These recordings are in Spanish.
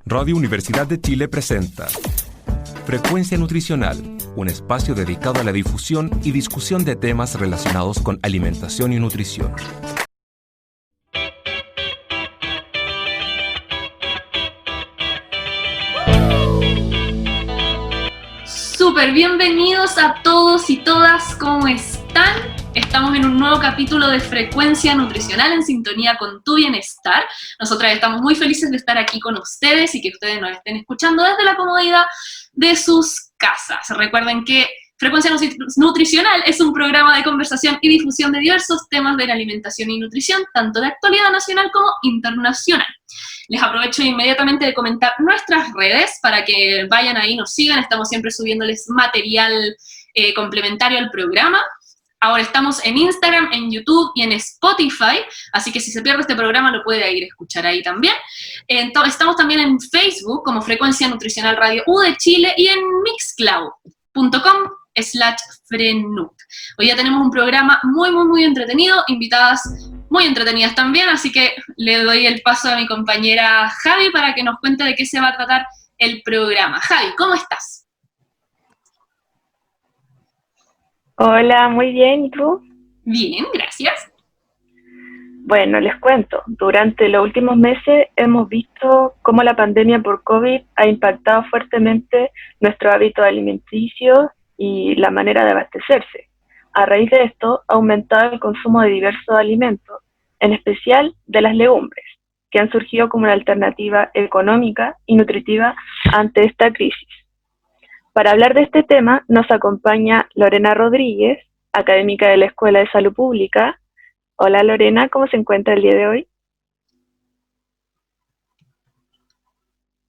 Radio Universidad de Chile presenta Frecuencia Nutricional, un espacio dedicado a la difusión y discusión de temas relacionados con alimentación y nutrición. Súper bienvenidos a todos y todas, ¿cómo están? Estamos en un nuevo capítulo de Frecuencia Nutricional en sintonía con tu bienestar. Nosotras estamos muy felices de estar aquí con ustedes y que ustedes nos estén escuchando desde la comodidad de sus casas. Recuerden que Frecuencia Nutricional es un programa de conversación y difusión de diversos temas de la alimentación y nutrición, tanto de actualidad nacional como internacional. Les aprovecho inmediatamente de comentar nuestras redes para que vayan ahí, nos sigan. Estamos siempre subiéndoles material complementario al programa. Ahora estamos en Instagram, en YouTube y en Spotify, así que si se pierde este programa lo puede ir a escuchar ahí también. Estamos también en Facebook como Frecuencia Nutricional Radio U de Chile y en mixcloud.com/frenuc. Hoy ya tenemos un programa muy entretenido, invitadas muy entretenidas también, así que le doy el paso a mi compañera Javi para que nos cuente de qué se va a tratar el programa. Javi, ¿cómo estás? Hola, muy bien, ¿y tú? Bien, gracias. Bueno, les cuento, durante los últimos meses hemos visto cómo la pandemia por COVID ha impactado fuertemente nuestro hábito alimenticio y la manera de abastecerse. A raíz de esto, ha aumentado el consumo de diversos alimentos, en especial de las legumbres, que han surgido como una alternativa económica y nutritiva ante esta crisis. Para hablar de este tema nos acompaña Lorena Rodríguez, académica de la Escuela de Salud Pública. Hola Lorena, ¿cómo se encuentra el día de hoy?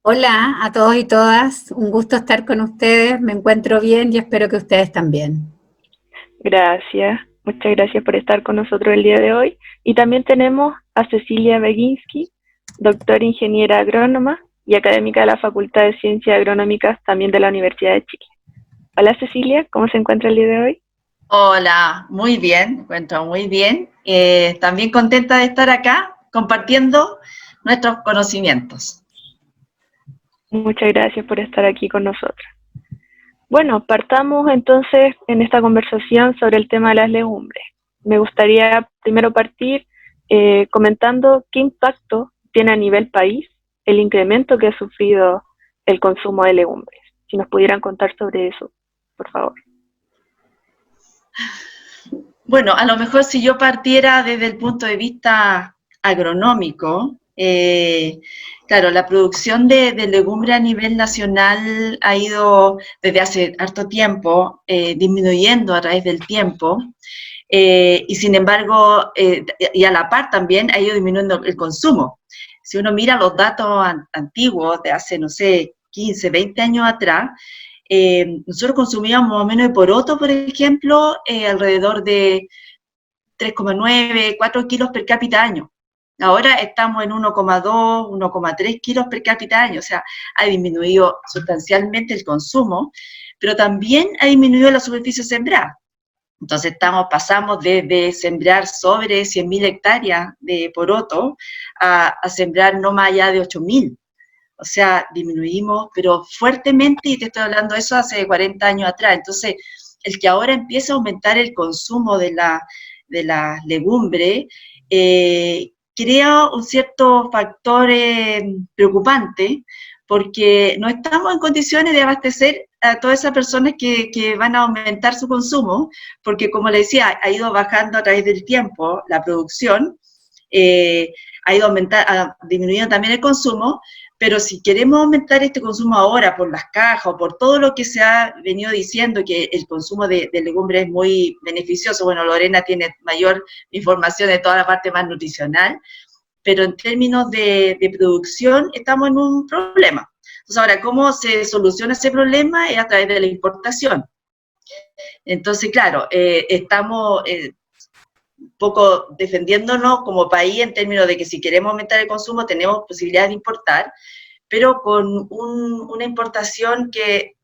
Hola a todos y todas, un gusto estar con ustedes, me encuentro bien y espero que ustedes también. Gracias, muchas gracias por estar con nosotros el día de hoy. Y también tenemos a Cecilia Beginsky, doctora ingeniera agrónoma y académica de la Facultad de Ciencias Agronómicas también de la Universidad de Chile. Hola Cecilia, ¿cómo se encuentra el día de hoy? Hola, muy bien, me encuentro muy bien. También contenta de estar acá compartiendo nuestros conocimientos. Muchas gracias por estar aquí con nosotros. Bueno, partamos entonces en esta conversación sobre el tema de las legumbres. Me gustaría primero partir comentando qué impacto tiene a nivel país el incremento que ha sufrido el consumo de legumbres. Si nos pudieran contar sobre eso, por favor. Bueno, a lo mejor si yo partiera desde el punto de vista agronómico, claro, la producción de legumbre a nivel nacional ha ido desde hace harto tiempo disminuyendo a través del tiempo, y sin embargo, y a la par también ha ido disminuyendo el consumo. Si uno mira los datos antiguos de hace, no sé, 15, 20 años atrás, nosotros consumíamos más o menos de poroto, por ejemplo, alrededor de 3,9, 4 kilos per cápita año. Ahora estamos en 1,2, 1,3 kilos per cápita año, o sea, ha disminuido sustancialmente el consumo, pero también ha disminuido la superficie sembrada. Entonces pasamos de sembrar sobre 100.000 hectáreas de poroto a sembrar no más allá de 8.000. O sea, disminuimos, pero fuertemente, y te estoy hablando de eso hace 40 años atrás. Entonces, el que ahora empieza a aumentar el consumo de la legumbre, crea un cierto factor preocupante, porque no estamos en condiciones de abastecer a todas esas personas que van a aumentar su consumo, porque como le decía, ha ido bajando a través del tiempo la producción, ha disminuido también el consumo, pero si queremos aumentar este consumo ahora por las cajas o por todo lo que se ha venido diciendo que el consumo de legumbres es muy beneficioso, bueno, Lorena tiene mayor información de toda la parte más nutricional, pero en términos de producción estamos en un problema. Entonces ahora, ¿cómo se soluciona ese problema? Es a través de la importación. Entonces, claro, estamos un poco defendiéndonos como país en términos de que si queremos aumentar el consumo tenemos posibilidades de importar, pero con una importación que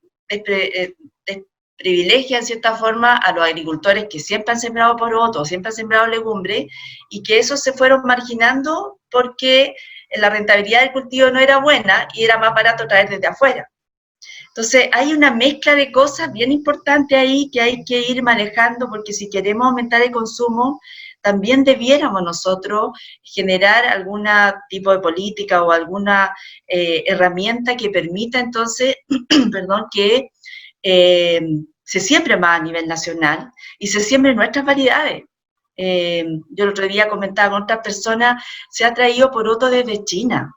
privilegia en cierta forma a los agricultores que siempre han sembrado poroto, siempre han sembrado legumbre, y que esos se fueron marginando porque la rentabilidad del cultivo no era buena y era más barato traer desde afuera. Entonces, hay una mezcla de cosas bien importantes ahí que hay que ir manejando, porque si queremos aumentar el consumo, también debiéramos nosotros generar algún tipo de política o alguna herramienta que permita entonces, perdón, que se siembre más a nivel nacional y se siembren nuestras variedades. Yo el otro día comentaba con otras personas, se ha traído poroto desde China.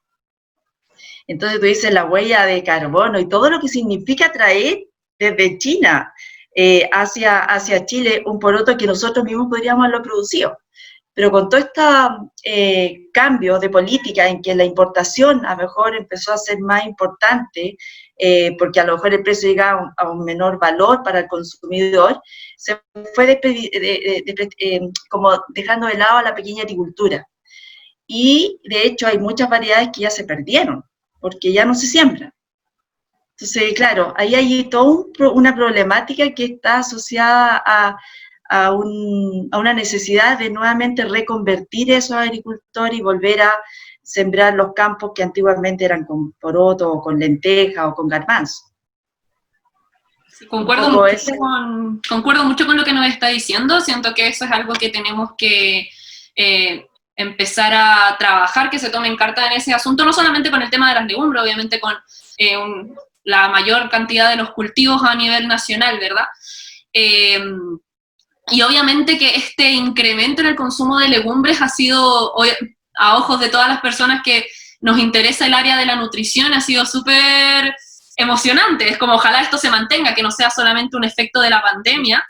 Entonces tú dices la huella de carbono y todo lo que significa traer desde China hacia Chile un poroto que nosotros mismos podríamos haberlo producido. Pero con todo este cambio de política en que la importación a lo mejor empezó a ser más importante, porque a lo mejor el precio llegaba a un menor valor para el consumidor, se fue como dejando de lado a la pequeña agricultura. Y de hecho hay muchas variedades que ya se perdieron, porque ya no se siembran. Entonces, claro, ahí hay toda una problemática que está asociada a una necesidad de nuevamente reconvertir esos agricultores y volver a sembrar los campos que antiguamente eran con poroto o con lenteja o con garbanzo. Sí, concuerdo mucho con lo que nos está diciendo. Siento que eso es algo que tenemos que empezar a trabajar, que se tomen carta en ese asunto, no solamente con el tema de las legumbres, obviamente con la mayor cantidad de los cultivos a nivel nacional, ¿verdad? Y obviamente que este incremento en el consumo de legumbres ha sido, a ojos de todas las personas que nos interesa el área de la nutrición, ha sido súper emocionante. Es como ojalá esto se mantenga, que no sea solamente un efecto de la pandemia,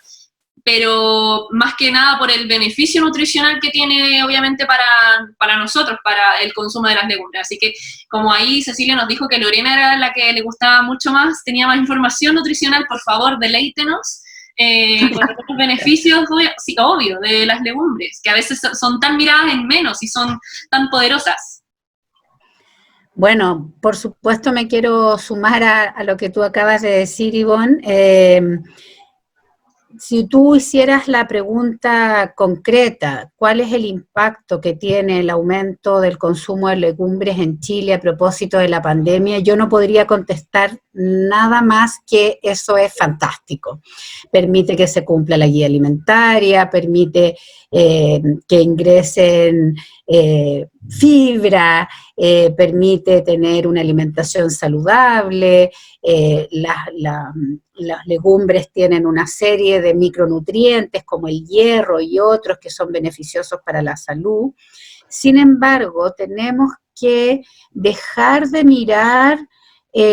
pero más que nada por el beneficio nutricional que tiene obviamente para nosotros, para el consumo de las legumbres. Así que como ahí Cecilia nos dijo que Lorena era la que le gustaba mucho más, tenía más información nutricional, por favor, deleítenos con los beneficios, sí, obvio, de las legumbres, que a veces son tan miradas en menos y son tan poderosas. Bueno, por supuesto me quiero sumar a lo que tú acabas de decir, Ivonne. Si tú hicieras la pregunta concreta, ¿cuál es el impacto que tiene el aumento del consumo de legumbres en Chile a propósito de la pandemia? Yo no podría contestar nada más que eso es fantástico. Permite que se cumpla la guía alimentaria, permite que ingresen fibra, permite tener una alimentación saludable, las legumbres tienen una serie de micronutrientes como el hierro y otros que son beneficiosos para la salud. Sin embargo, tenemos que dejar de mirar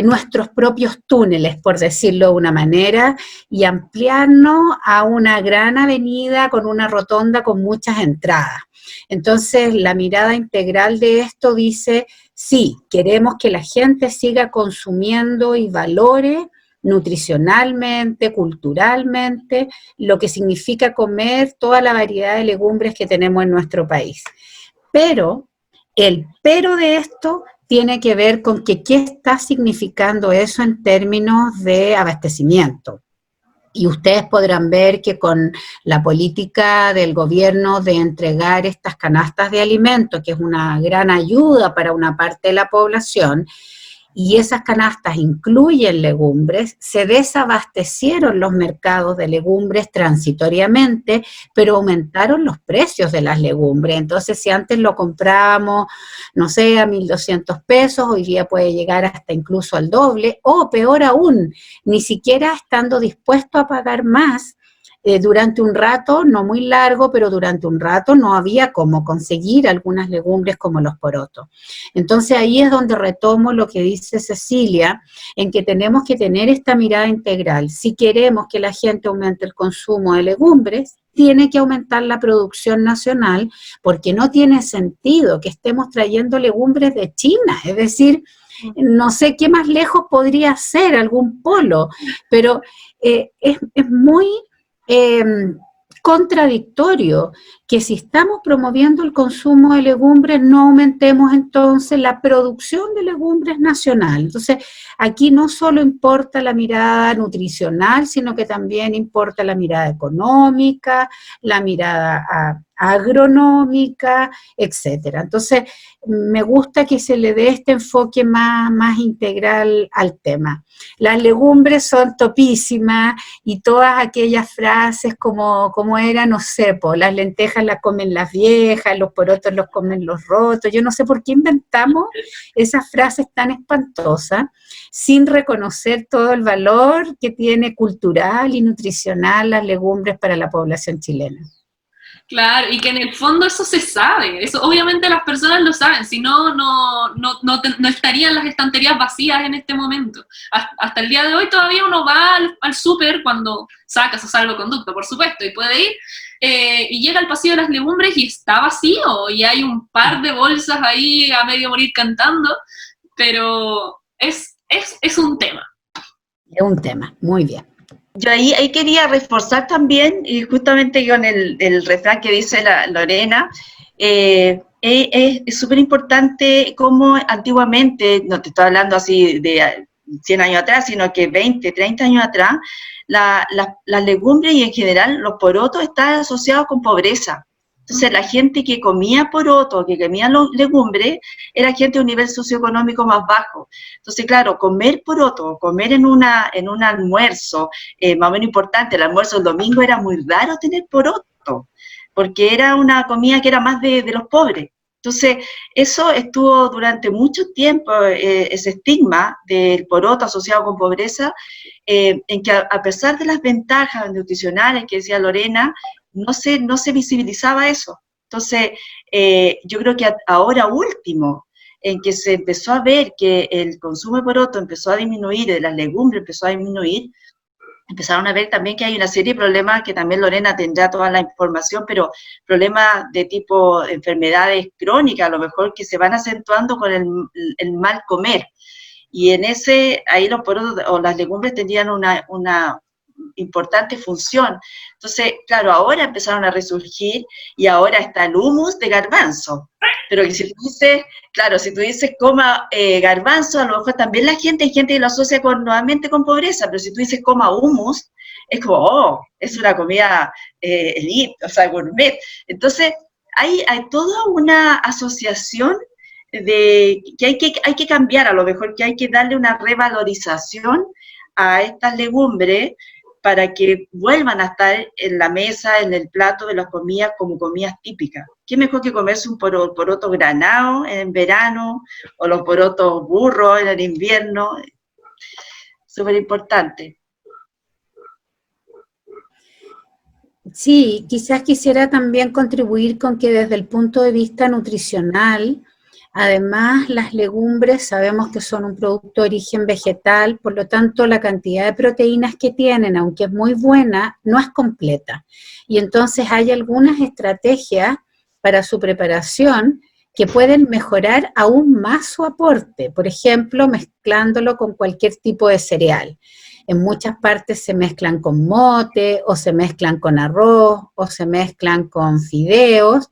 nuestros propios túneles, por decirlo de una manera, y ampliarnos a una gran avenida con una rotonda con muchas entradas. Entonces, la mirada integral de esto dice, sí, queremos que la gente siga consumiendo y valore nutricionalmente, culturalmente, lo que significa comer toda la variedad de legumbres que tenemos en nuestro país. Pero, el pero de esto tiene que ver con que qué está significando eso en términos de abastecimiento. Y ustedes podrán ver que con la política del gobierno de entregar estas canastas de alimentos, que es una gran ayuda para una parte de la población, y esas canastas incluyen legumbres, se desabastecieron los mercados de legumbres transitoriamente, pero aumentaron los precios de las legumbres. Entonces, si antes lo comprábamos, no sé, a 1.200 pesos, hoy día puede llegar hasta incluso al doble, o peor aún, ni siquiera estando dispuesto a pagar más, durante un rato, no muy largo, pero durante un rato no había cómo conseguir algunas legumbres como los porotos. Entonces ahí es donde retomo lo que dice Cecilia, en que tenemos que tener esta mirada integral. Si queremos que la gente aumente el consumo de legumbres, tiene que aumentar la producción nacional, porque no tiene sentido que estemos trayendo legumbres de China, es decir, no sé qué más lejos podría ser algún polo, pero es muy contradictorio que si estamos promoviendo el consumo de legumbres no aumentemos entonces la producción de legumbres nacional. Entonces aquí no solo importa la mirada nutricional, sino que también importa la mirada económica, la mirada agronómica, etcétera. Entonces, me gusta que se le dé este enfoque más integral al tema. Las legumbres son topísimas y todas aquellas frases como era, no sé, las lentejas las comen las viejas, los porotos los comen los rotos. Yo no sé por qué inventamos esas frases tan espantosas sin reconocer todo el valor que tiene cultural y nutricional las legumbres para la población chilena. Claro, y que en el fondo eso se sabe, eso obviamente las personas lo saben, si no, no estarían las estanterías vacías en este momento. Hasta el día de hoy todavía uno va al súper cuando saca su salvoconducto, por supuesto, y puede ir, y llega al pasillo de las legumbres y está vacío, y hay un par de bolsas ahí a medio morir cantando, pero es un tema. Es un tema, muy bien. Yo ahí quería reforzar también, y justamente con el refrán que dice Lorena, es súper importante cómo antiguamente, no te estoy hablando así de 100 años atrás, sino que 20, 30 años atrás, las legumbres y en general los porotos están asociados con pobreza. Entonces la gente que comía poroto, que comía legumbres, era gente de un nivel socioeconómico más bajo. Entonces, claro, comer poroto, comer en un almuerzo, más o menos importante, el almuerzo del domingo era muy raro tener poroto, porque era una comida que era más de los pobres. Entonces, eso estuvo durante mucho tiempo, ese estigma del poroto asociado con pobreza, en que a pesar de las ventajas nutricionales que decía Lorena, no se visibilizaba eso. Entonces, yo creo que ahora último, en que se empezó a ver que el consumo de poroto empezó a disminuir, de las legumbres empezó a disminuir, empezaron a ver también que hay una serie de problemas que también Lorena tendrá toda la información, pero problemas de tipo enfermedades crónicas, a lo mejor que se van acentuando con el mal comer. Y ahí los porotos o las legumbres tendrían una importante función. Entonces, claro, ahora empezaron a resurgir y ahora está el hummus de garbanzo. Pero que si tú dices coma garbanzo, a lo mejor también hay gente que lo asocia nuevamente con pobreza, pero si tú dices coma hummus, es como, es una comida elite, o sea, gourmet. Entonces, hay toda una asociación de que hay que cambiar, a lo mejor que hay que darle una revalorización a estas legumbres para que vuelvan a estar en la mesa, en el plato de las comidas como comidas típicas. ¿Qué mejor que comerse un poroto granado en verano o los porotos burros en el invierno? Súper importante. Sí, quizás quisiera también contribuir con que desde el punto de vista nutricional, además las legumbres sabemos que son un producto de origen vegetal, por lo tanto la cantidad de proteínas que tienen, aunque es muy buena, no es completa. Y entonces hay algunas estrategias para su preparación que pueden mejorar aún más su aporte, por ejemplo, mezclándolo con cualquier tipo de cereal. En muchas partes se mezclan con mote, o se mezclan con arroz, o se mezclan con fideos,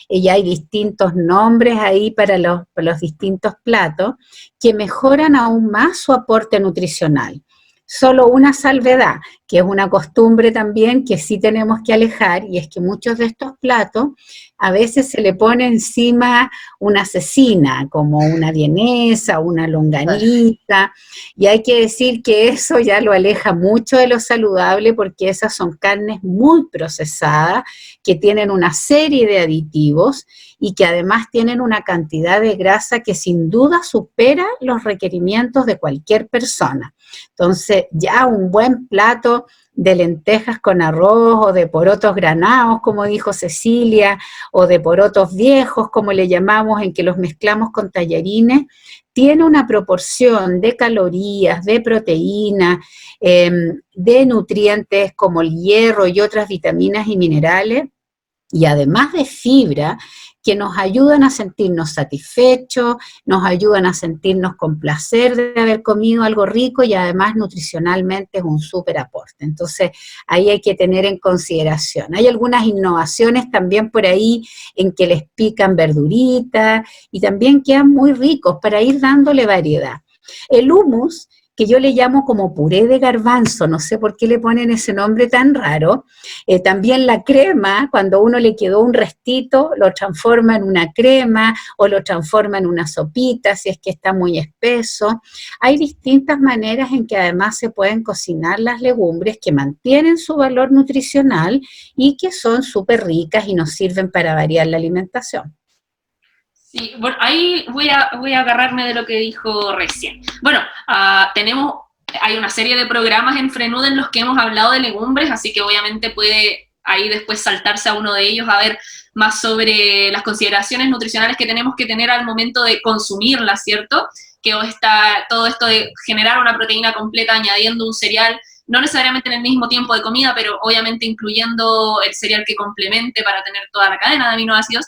y hay distintos nombres ahí para los distintos platos que mejoran aún más su aporte nutricional. Solo una salvedad, que es una costumbre también que sí tenemos que alejar, y es que muchos de estos platos a veces se le pone encima una cecina, como una vienesa, una longaniza, y hay que decir que eso ya lo aleja mucho de lo saludable, porque esas son carnes muy procesadas, que tienen una serie de aditivos, y que además tienen una cantidad de grasa que sin duda supera los requerimientos de cualquier persona. Entonces, ya un buen plato de lentejas con arroz, o de porotos granados, como dijo Cecilia, o de porotos viejos, como le llamamos, en que los mezclamos con tallarines, tiene una proporción de calorías, de proteínas, de nutrientes como el hierro y otras vitaminas y minerales, y además de fibra, que nos ayudan a sentirnos satisfechos, nos ayudan a sentirnos con placer de haber comido algo rico, y además nutricionalmente es un súper aporte. Entonces, ahí hay que tener en consideración. Hay algunas innovaciones también por ahí en que les pican verduritas y también quedan muy ricos para ir dándole variedad. El hummus que yo le llamo como puré de garbanzo, no sé por qué le ponen ese nombre tan raro. También la crema, cuando uno le quedó un restito, lo transforma en una crema o lo transforma en una sopita si es que está muy espeso. Hay distintas maneras en que además se pueden cocinar las legumbres que mantienen su valor nutricional y que son súper ricas y nos sirven para variar la alimentación. Sí, bueno, ahí voy a agarrarme de lo que dijo recién. Bueno, hay una serie de programas en Frenud en los que hemos hablado de legumbres, así que obviamente puede ahí después saltarse a uno de ellos a ver más sobre las consideraciones nutricionales que tenemos que tener al momento de consumirlas, ¿cierto? Que está todo esto de generar una proteína completa añadiendo un cereal, no necesariamente en el mismo tiempo de comida, pero obviamente incluyendo el cereal que complemente para tener toda la cadena de aminoácidos,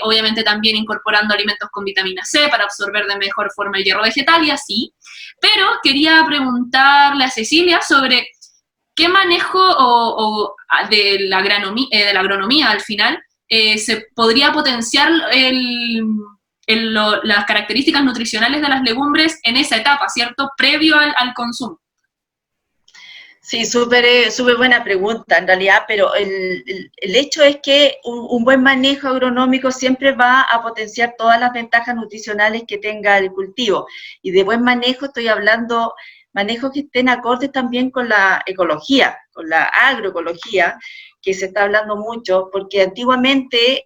obviamente también incorporando alimentos con vitamina C para absorber de mejor forma el hierro vegetal y así. Pero quería preguntarle a Cecilia sobre qué manejo de la agronomía al final se podría potenciar las características nutricionales de las legumbres en esa etapa, ¿cierto? Previo al consumo. Sí, súper buena pregunta en realidad, pero el hecho es que un buen manejo agronómico siempre va a potenciar todas las ventajas nutricionales que tenga el cultivo. Y de buen manejo estoy hablando manejos que estén acordes también con la ecología, con la agroecología, que se está hablando mucho, porque antiguamente,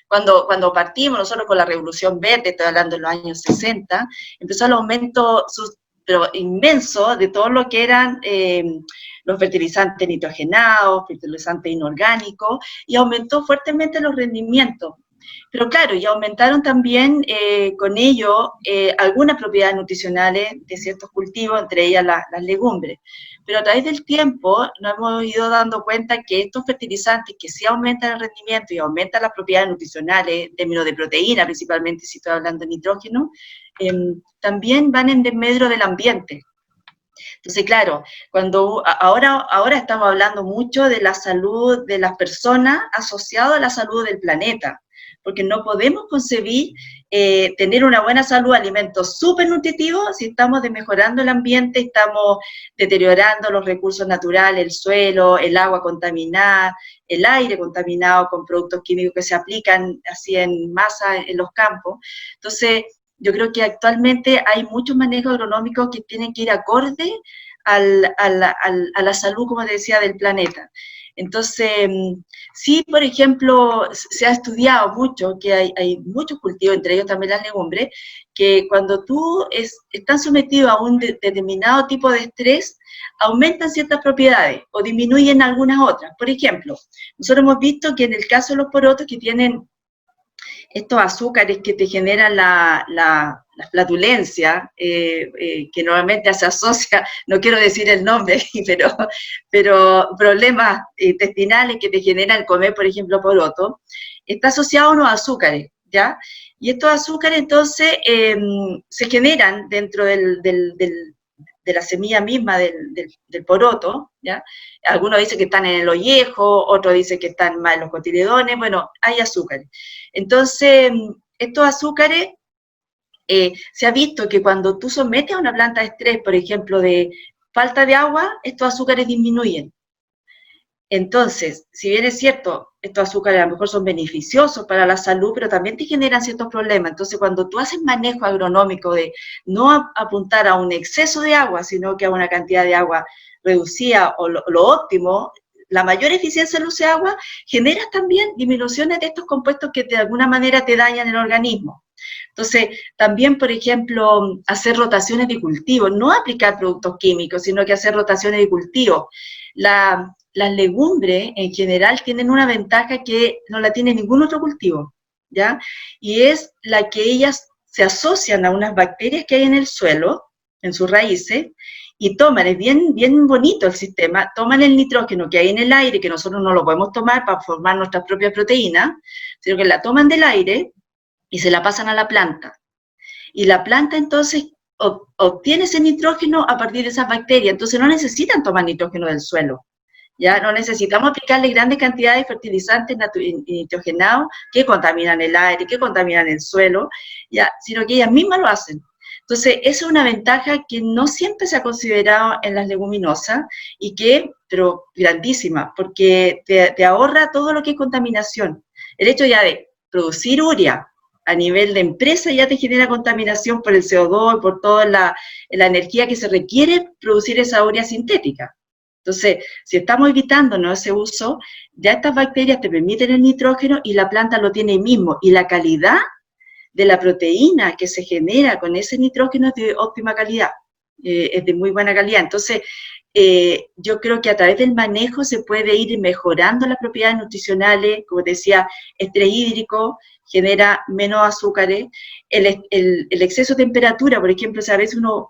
cuando partimos nosotros con la Revolución Verde, estoy hablando de los años 60, empezó el aumento pero inmenso de todo lo que eran los fertilizantes nitrogenados, fertilizantes inorgánicos, y aumentó fuertemente los rendimientos. Pero claro, y aumentaron también con ello algunas propiedades nutricionales de ciertos cultivos, entre ellas las legumbres. Pero a través del tiempo nos hemos ido dando cuenta que estos fertilizantes que sí aumentan el rendimiento y aumentan las propiedades nutricionales, en términos de proteína, principalmente si estoy hablando de nitrógeno, también van en desmedro del ambiente. Entonces, claro, ahora estamos hablando mucho de la salud de las personas asociado a la salud del planeta, porque no podemos concebir tener una buena salud, alimentos súper nutritivos, si estamos desmejorando el ambiente, estamos deteriorando los recursos naturales, el suelo, el agua contaminada, el aire contaminado con productos químicos que se aplican así en masa en los campos. Entonces, yo creo que actualmente hay muchos manejos agronómicos que tienen que ir acorde a la salud, como te decía, del planeta. Entonces, sí, por ejemplo, se ha estudiado mucho que hay muchos cultivos, entre ellos también las legumbres, que cuando están sometidos a un determinado tipo de estrés, aumentan ciertas propiedades o disminuyen algunas otras. Por ejemplo, nosotros hemos visto que en el caso de los porotos que tienen estos azúcares que te generan la flatulencia, que normalmente se asocia, no quiero decir el nombre, pero problemas intestinales que te generan comer, por ejemplo, poroto, está asociado a unos azúcares, ¿ya? Y estos azúcares, entonces, se generan dentro de la semilla misma del poroto, ¿ya? Algunos dicen que están en el ollejo, otros dicen que están más en los cotiledones, bueno, hay azúcares. Entonces, estos azúcares, se ha visto que cuando tú sometes a una planta de estrés, por ejemplo, de falta de agua, estos azúcares disminuyen. Entonces, si bien es cierto, estos azúcares a lo mejor son beneficiosos para la salud, pero también te generan ciertos problemas. Entonces, cuando tú haces manejo agronómico de no apuntar a un exceso de agua, sino que a una cantidad de agua reducida o lo óptimo, la mayor eficiencia del uso de agua, generas también disminuciones de estos compuestos que de alguna manera te dañan el organismo. Entonces, también, por ejemplo, hacer rotaciones de cultivo, no aplicar productos químicos, sino que hacer rotaciones de cultivo. Las legumbres, en general, tienen una ventaja que no la tiene ningún otro cultivo, ¿ya? Y es la que ellas se asocian a unas bacterias que hay en el suelo, en sus raíces, y toman, es bien bonito el sistema, toman el nitrógeno que hay en el aire, que nosotros no lo podemos tomar para formar nuestras propias proteínas, sino que la toman del aire y se la pasan a la planta. Y la planta entonces obtiene ese nitrógeno a partir de esas bacterias, entonces no necesitan tomar nitrógeno del suelo. Ya no necesitamos aplicarle grandes cantidades de fertilizantes nitrogenados que contaminan el aire, que contaminan el suelo, ya, sino que ellas mismas lo hacen. Entonces, esa es una ventaja que no siempre se ha considerado en las leguminosas y que, pero grandísima, porque te ahorra todo lo que es contaminación. El hecho ya de producir urea a nivel de empresa ya te genera contaminación por el CO2 y por toda la energía que se requiere producir esa urea sintética. Entonces, si estamos evitándonos ese uso, ya estas bacterias te permiten el nitrógeno y la planta lo tiene ahí mismo, y la calidad de la proteína que se genera con ese nitrógeno es de óptima calidad, es de muy buena calidad. Entonces, yo creo que a través del manejo se puede ir mejorando las propiedades nutricionales, como te decía, estrés hídrico genera menos azúcares, el exceso de temperatura, por ejemplo, si a veces uno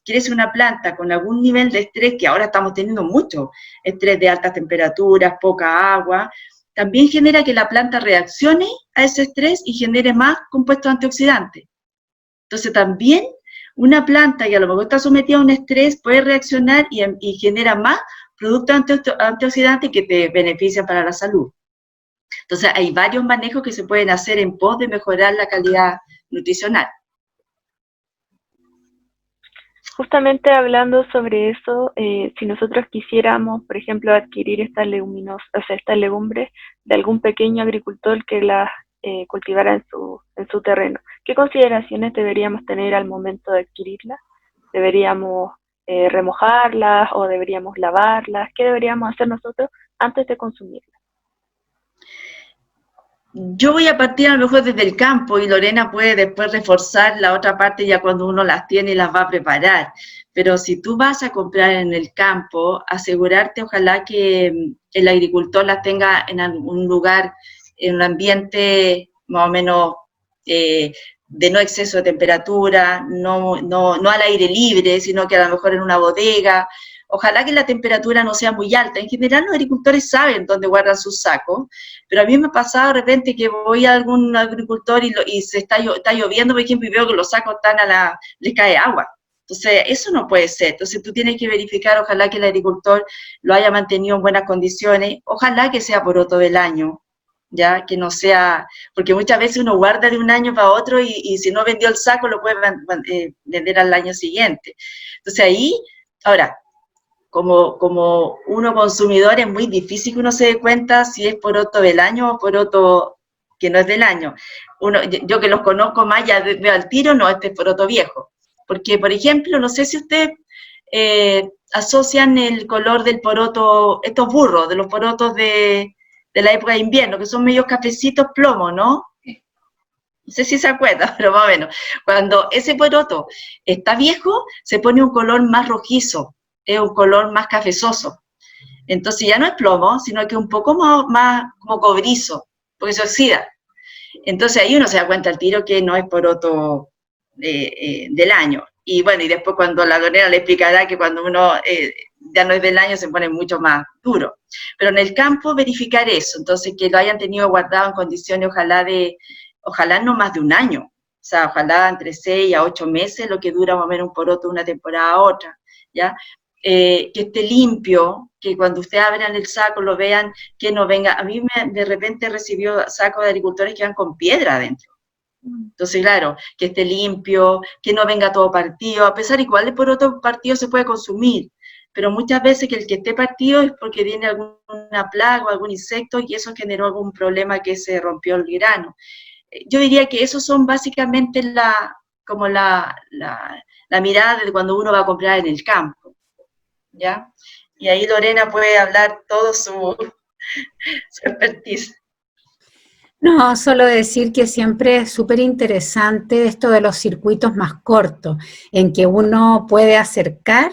crece una planta con algún nivel de estrés, que ahora estamos teniendo mucho estrés de altas temperaturas, poca agua, también genera que la planta reaccione a ese estrés y genere más compuestos antioxidantes. Entonces también una planta que a lo mejor está sometida a un estrés puede reaccionar y genera más productos antioxidantes que te benefician para la salud. Entonces hay varios manejos que se pueden hacer en pos de mejorar la calidad nutricional. Justamente hablando sobre eso, si nosotros quisiéramos, por ejemplo, adquirir estas leguminosas, o sea, estas legumbres de algún pequeño agricultor que las cultivara en su terreno, ¿qué consideraciones deberíamos tener al momento de adquirirlas? ¿Deberíamos remojarlas o deberíamos lavarlas? ¿Qué deberíamos hacer nosotros antes de consumirlas? Yo voy a partir a lo mejor desde el campo y Lorena puede después reforzar la otra parte ya cuando uno las tiene y las va a preparar. Pero si tú vas a comprar en el campo, asegurarte ojalá que el agricultor las tenga en algún lugar, en un ambiente más o menos de no exceso de temperatura, no al aire libre, sino que a lo mejor en una bodega. Ojalá que la temperatura no sea muy alta. En general los agricultores saben dónde guardan sus sacos, pero a mí me ha pasado de repente que voy a algún agricultor y se está lloviendo, por ejemplo, y veo que los sacos están les cae agua. Entonces, eso no puede ser. Entonces, tú tienes que verificar, ojalá que el agricultor lo haya mantenido en buenas condiciones, ojalá que sea poroto del año, ya que no sea, porque muchas veces uno guarda de un año para otro y si no vendió el saco lo puede vender al año siguiente. Entonces, ahí, ahora, como uno consumidor es muy difícil que uno se dé cuenta si es poroto del año o poroto que no es del año. Yo que los conozco más ya veo al tiro, no, este es poroto viejo. Porque, por ejemplo, no sé si ustedes asocian el color del poroto, estos burros, de los porotos de la época de invierno, que son medios cafecitos plomo, ¿no? No sé si se acuerdan, pero más o menos. Cuando ese poroto está viejo, se pone un color más rojizo, es un color más cafezoso. Entonces ya no es plomo, sino que un poco más como cobrizo, porque se oxida. Entonces ahí uno se da cuenta al tiro que no es poroto del año. Y bueno, y después cuando la Lorena le explicará que cuando uno ya no es del año se pone mucho más duro. Pero en el campo verificar eso, entonces que lo hayan tenido guardado en condiciones ojalá no más de un año. O sea, ojalá entre 6 a 8 meses, lo que dura más o menos un poroto de una temporada a otra, ¿ya? Que esté limpio, que cuando ustedes abran el saco lo vean, que no venga. A mí de repente recibió sacos de agricultores que van con piedra adentro. Entonces, claro, que esté limpio, que no venga todo partido, a pesar igual de por otro partido se puede consumir, pero muchas veces que el que esté partido es porque tiene alguna plaga o algún insecto y eso generó algún problema que se rompió el grano. Yo diría que esos son básicamente la mirada de cuando uno va a comprar en el campo, ¿ya? Y ahí Lorena puede hablar todo su expertise. No, solo decir que siempre es súper interesante esto de los circuitos más cortos, en que uno puede acercar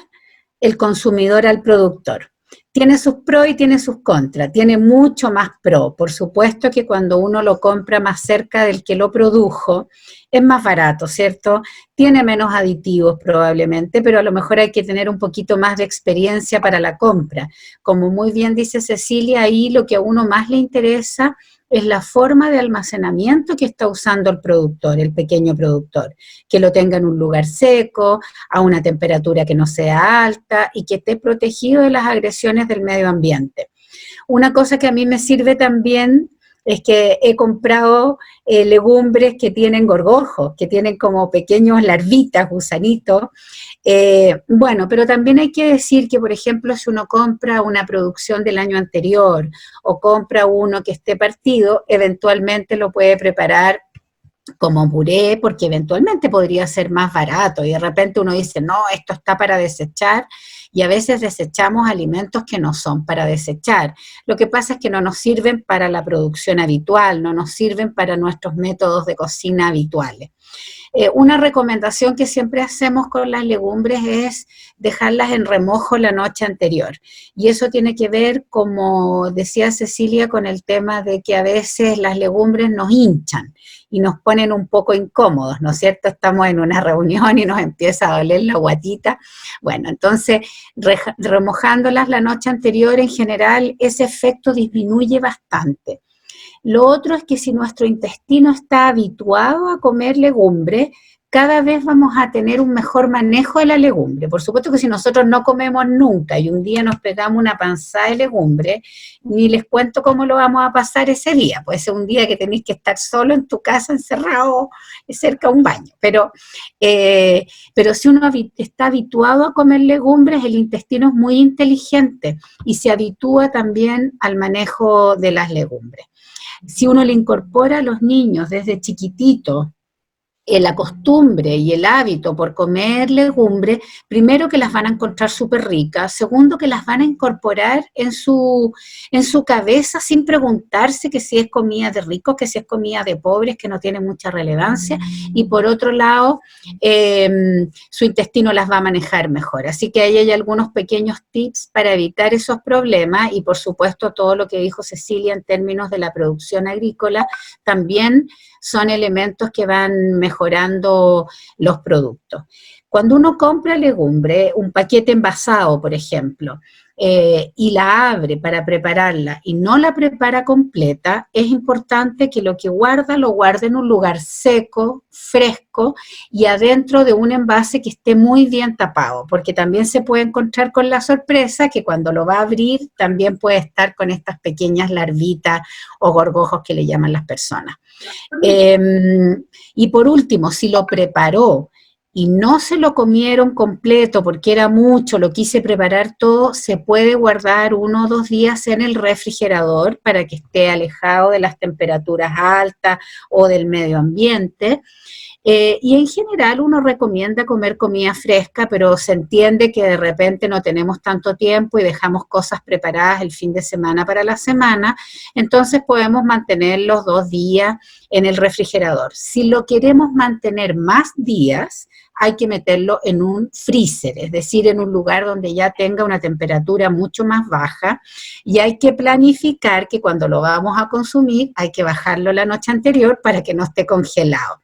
el consumidor al productor. Tiene sus pros y tiene sus contras, tiene mucho más pro. Por supuesto que cuando uno lo compra más cerca del que lo produjo, es más barato, ¿cierto? Tiene menos aditivos probablemente, pero a lo mejor hay que tener un poquito más de experiencia para la compra. Como muy bien dice Cecilia, ahí lo que a uno más le interesa es la forma de almacenamiento que está usando el productor, el pequeño productor, que lo tenga en un lugar seco, a una temperatura que no sea alta y que esté protegido de las agresiones del medio ambiente. Una cosa que a mí me sirve también es que he comprado legumbres que tienen gorgojos, que tienen como pequeños larvitas, gusanitos. Bueno, pero también hay que decir que, por ejemplo, si uno compra una producción del año anterior o compra uno que esté partido, eventualmente lo puede preparar como puré, porque eventualmente podría ser más barato y de repente uno dice, no, esto está para desechar, y a veces desechamos alimentos que no son para desechar. Lo que pasa es que no nos sirven para la producción habitual, no nos sirven para nuestros métodos de cocina habituales. Una recomendación que siempre hacemos con las legumbres es dejarlas en remojo la noche anterior. Y eso tiene que ver, como decía Cecilia, con el tema de que a veces las legumbres nos hinchan y nos ponen un poco incómodos, ¿no es cierto? Estamos en una reunión y nos empieza a doler la guatita. Bueno, entonces, remojándolas la noche anterior, en general, ese efecto disminuye bastante. Lo otro es que si nuestro intestino está habituado a comer legumbre, cada vez vamos a tener un mejor manejo de la legumbre. Por supuesto que si nosotros no comemos nunca y un día nos pegamos una panzada de legumbre, ni les cuento cómo lo vamos a pasar ese día. Puede ser un día que tenéis que estar solo en tu casa, encerrado, cerca de un baño. Pero si uno está habituado a comer legumbres, el intestino es muy inteligente y se habitúa también al manejo de las legumbres. Si uno le incorpora a los niños desde chiquitito la costumbre y el hábito por comer legumbres, primero que las van a encontrar súper ricas, segundo que las van a incorporar en su cabeza sin preguntarse que si es comida de ricos, que si es comida de pobres, que no tiene mucha relevancia, y por otro lado, su intestino las va a manejar mejor. Así que ahí hay algunos pequeños tips para evitar esos problemas, y por supuesto todo lo que dijo Cecilia en términos de la producción agrícola, también son elementos que van mejorando los productos. Cuando uno compra legumbre, un paquete envasado, por ejemplo, y la abre para prepararla y no la prepara completa, es importante que lo que guarda, lo guarde en un lugar seco, fresco y adentro de un envase que esté muy bien tapado, porque también se puede encontrar con la sorpresa que cuando lo va a abrir también puede estar con estas pequeñas larvitas o gorgojos que le llaman las personas. Y por último, si lo preparó y no se lo comieron completo porque era mucho, lo quise preparar todo, se puede guardar 1 o 2 días en el refrigerador para que esté alejado de las temperaturas altas o del medio ambiente. Y en general uno recomienda comer comida fresca, pero se entiende que de repente no tenemos tanto tiempo y dejamos cosas preparadas el fin de semana para la semana, entonces podemos mantener los 2 días en el refrigerador. Si lo queremos mantener más días, hay que meterlo en un freezer, es decir, en un lugar donde ya tenga una temperatura mucho más baja, y hay que planificar que cuando lo vamos a consumir hay que bajarlo la noche anterior para que no esté congelado.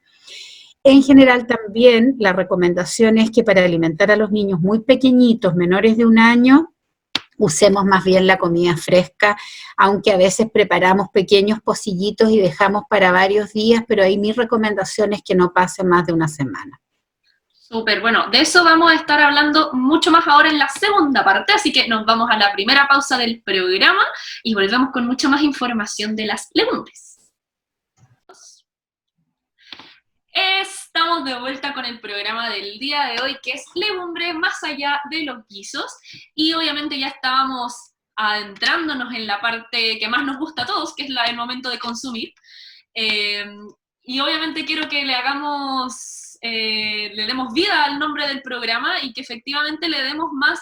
En general también la recomendación es que para alimentar a los niños muy pequeñitos, menores de 1 año, usemos más bien la comida fresca, aunque a veces preparamos pequeños pocillitos y dejamos para varios días, pero ahí mi recomendación es que no pase más de 1 semana. Súper, bueno, de eso vamos a estar hablando mucho más ahora en la segunda parte, así que nos vamos a la primera pausa del programa y volvemos con mucha más información de las legumbres. Estamos de vuelta con el programa del día de hoy, que es legumbre más allá de los guisos, y obviamente ya estábamos adentrándonos en la parte que más nos gusta a todos, que es la del momento de consumir, y obviamente quiero que le demos vida al nombre del programa y que efectivamente le demos más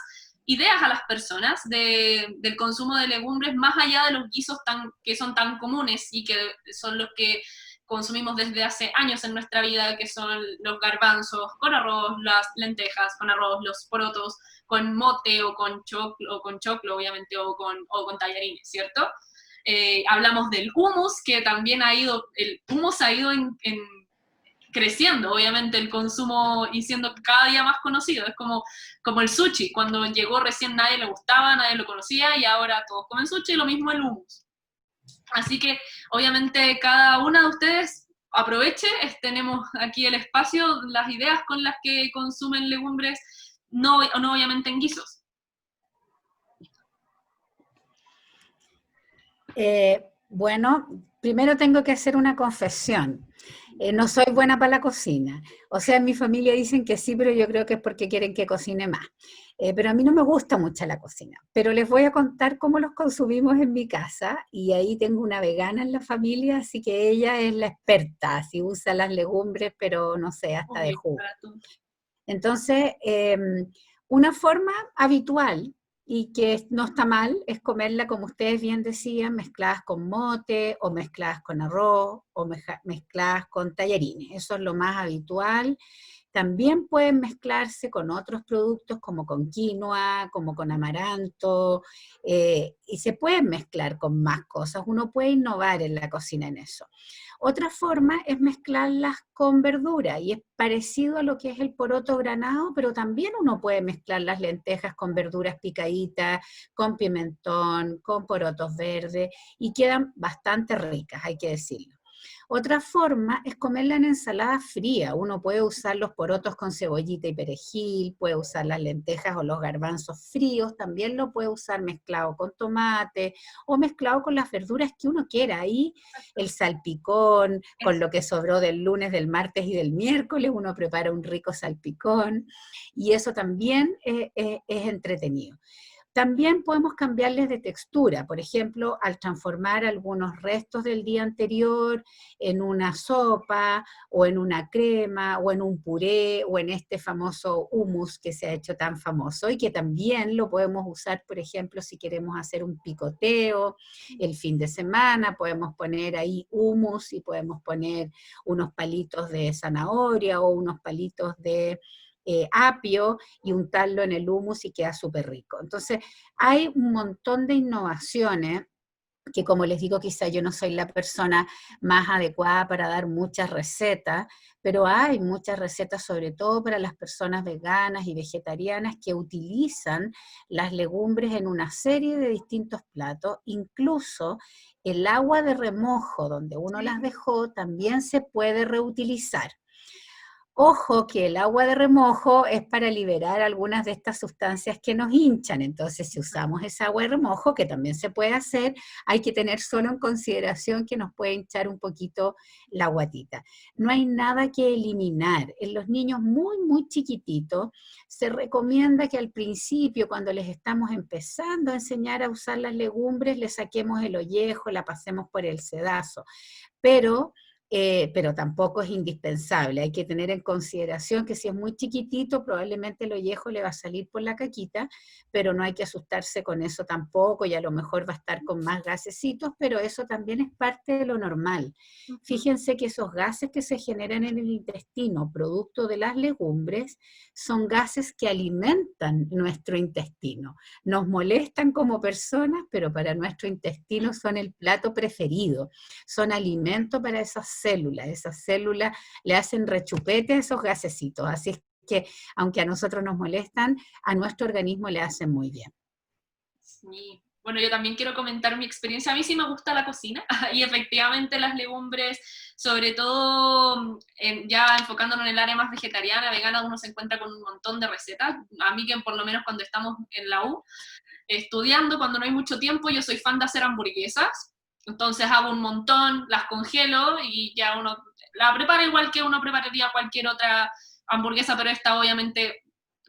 ideas a las personas del consumo de legumbres más allá de los guisos que son tan comunes y que son los que consumimos desde hace años en nuestra vida, que son los garbanzos con arroz, las lentejas con arroz, los porotos con mote o con choclo obviamente, o con tallarines, ¿cierto? Hablamos del hummus, que también el hummus ha ido creciendo, obviamente, el consumo y siendo cada día más conocido. Es como el sushi, cuando llegó recién nadie le gustaba, nadie lo conocía, y ahora todos comen sushi, y lo mismo el hummus. Así que, obviamente, cada una de ustedes aproveche, tenemos aquí el espacio, las ideas con las que consumen legumbres, no obviamente en guisos. Bueno, primero tengo que hacer una confesión. No soy buena para la cocina. O sea, en mi familia dicen que sí, pero yo creo que es porque quieren que cocine más. Pero a mí no me gusta mucho la cocina. Pero les voy a contar cómo los consumimos en mi casa. Y ahí tengo una vegana en la familia, así que ella es la experta. Así usa las legumbres, pero no sé, hasta de Uy, jugo. para tú. Entonces, una forma habitual y que no está mal es comerla, como ustedes bien decían, mezcladas con mote o mezcladas con arroz o mezcladas con tallarines. Eso es lo más habitual. También pueden mezclarse con otros productos como con quinoa, como con amaranto, y se pueden mezclar con más cosas. Uno puede innovar en la cocina en eso. Otra forma es mezclarlas con verdura y es parecido a lo que es el poroto granado, pero también uno puede mezclar las lentejas con verduras picaditas, con pimentón, con porotos verdes y quedan bastante ricas, hay que decirlo. Otra forma es comerla en ensalada fría. Uno puede usar los porotos con cebollita y perejil, puede usar las lentejas o los garbanzos fríos, también lo puede usar mezclado con tomate o mezclado con las verduras que uno quiera. Ahí el salpicón, con lo que sobró del lunes, del martes y del miércoles, uno prepara un rico salpicón y eso también es entretenido. También podemos cambiarles de textura, por ejemplo, al transformar algunos restos del día anterior en una sopa o en una crema o en un puré o en este famoso hummus que se ha hecho tan famoso y que también lo podemos usar, por ejemplo, si queremos hacer un picoteo el fin de semana, podemos poner ahí hummus y podemos poner unos palitos de zanahoria o unos palitos de apio y untarlo en el hummus y queda súper rico. Entonces, hay un montón de innovaciones que, como les digo, quizá yo no soy la persona más adecuada para dar muchas recetas, pero hay muchas recetas, sobre todo para las personas veganas y vegetarianas, que utilizan las legumbres en una serie de distintos platos, incluso el agua de remojo donde uno las dejó también se puede reutilizar. Ojo que el agua de remojo es para liberar algunas de estas sustancias que nos hinchan, entonces si usamos esa agua de remojo, que también se puede hacer, hay que tener solo en consideración que nos puede hinchar un poquito la guatita. No hay nada que eliminar. En los niños muy, muy chiquititos se recomienda que al principio, cuando les estamos empezando a enseñar a usar las legumbres, les saquemos el ollejo, la pasemos por el sedazo, pero tampoco es indispensable. Hay que tener en consideración que si es muy chiquitito, probablemente el ollejo le va a salir por la caquita, pero no hay que asustarse con eso tampoco, y a lo mejor va a estar con más gasecitos, pero eso también es parte de lo normal. Fíjense que esos gases que se generan en el intestino, producto de las legumbres, son gases que alimentan nuestro intestino. Nos molestan como personas, pero para nuestro intestino son el plato preferido, son alimento para esas células le hacen rechupete a esos gasecitos, así es que aunque a nosotros nos molestan, a nuestro organismo le hacen muy bien. Sí. Bueno, yo también quiero comentar mi experiencia. A mí sí me gusta la cocina y efectivamente las legumbres, sobre todo ya enfocándonos en el área más vegetariana, vegana, uno se encuentra con un montón de recetas. A mí que por lo menos cuando estamos en la U estudiando, cuando no hay mucho tiempo, yo soy fan de hacer hamburguesas. Entonces hago un montón, las congelo y ya uno la prepara igual que uno prepararía cualquier otra hamburguesa, pero esta obviamente